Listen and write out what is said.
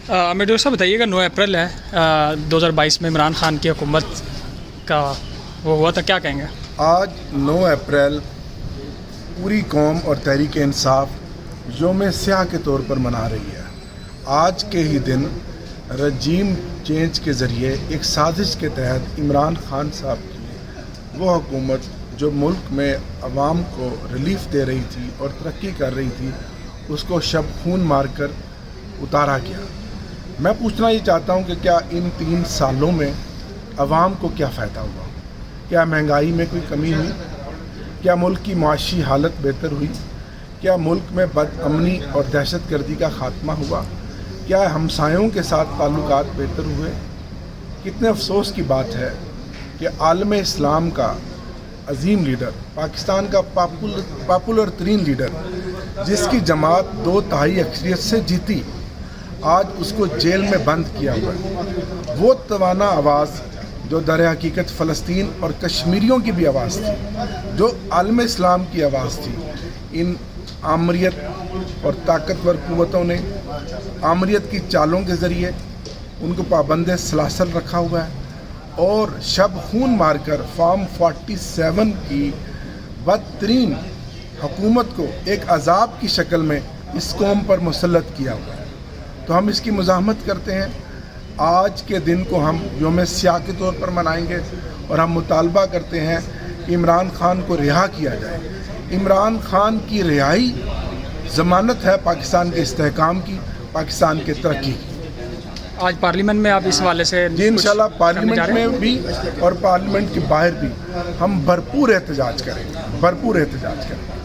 Meadow صاحب بتائیے گا 9 April ہے 2022 میں عمران خان کی حکومت کا وہ ہوا تھا، کیا کہیں گے؟ آج 9 اپریل پوری قوم اور تحریک انصاف یوم سیاہ کے طور پر منا رہی ہے۔ آج کے ہی دن رجیم چینج کے ذریعے ایک سازش کے تحت عمران خان صاحب کی وہ حکومت جو ملک میں عوام کو ریلیف دے رہی تھی اور ترقی کر رہی تھی، اس کو شب خون مار کر اتارا گیا۔ میں پوچھنا یہ چاہتا ہوں کہ کیا ان 3 سالوں میں عوام کو کیا فائدہ ہوا؟ کیا مہنگائی میں کوئی کمی ہوئی؟ کیا ملک کی معاشی حالت بہتر ہوئی؟ کیا ملک میں بد امنی اور دہشت گردی کا خاتمہ ہوا؟ کیا ہمسایوں کے ساتھ تعلقات بہتر ہوئے؟ کتنے افسوس کی بات ہے کہ عالم اسلام کا عظیم لیڈر، پاکستان کا پاپولر ترین لیڈر، جس کی جماعت 2/3 اکثریت سے جیتی، آج اس کو جیل میں بند کیا ہوا ہے۔ وہ توانا آواز جو در حقیقت فلسطین اور کشمیریوں کی بھی آواز تھی، جو عالم اسلام کی آواز تھی، ان آمریت اور طاقتور قوتوں نے آمریت کی چالوں کے ذریعے ان کو پابند سلاسل رکھا ہوا ہے اور شب خون مار کر فارم 47 کی بدترین حکومت کو ایک عذاب کی شکل میں اس قوم پر مسلط کیا ہوا ہے۔ تو ہم اس کی مزاحمت کرتے ہیں۔ آج کے دن کو ہم یوم سیاہ کے طور پر منائیں گے اور ہم مطالبہ کرتے ہیں کہ عمران خان کو رہا کیا جائے۔ عمران خان کی رہائی ضمانت ہے پاکستان کے استحکام کی، پاکستان کے ترقی کی۔ آج پارلیمنٹ میں آپ اس حوالے سے جی انشاءاللہ پارلیمنٹ میں بھی اور پارلیمنٹ کے باہر بھی ہم بھرپور احتجاج کریں گے، بھرپور احتجاج کریں گے۔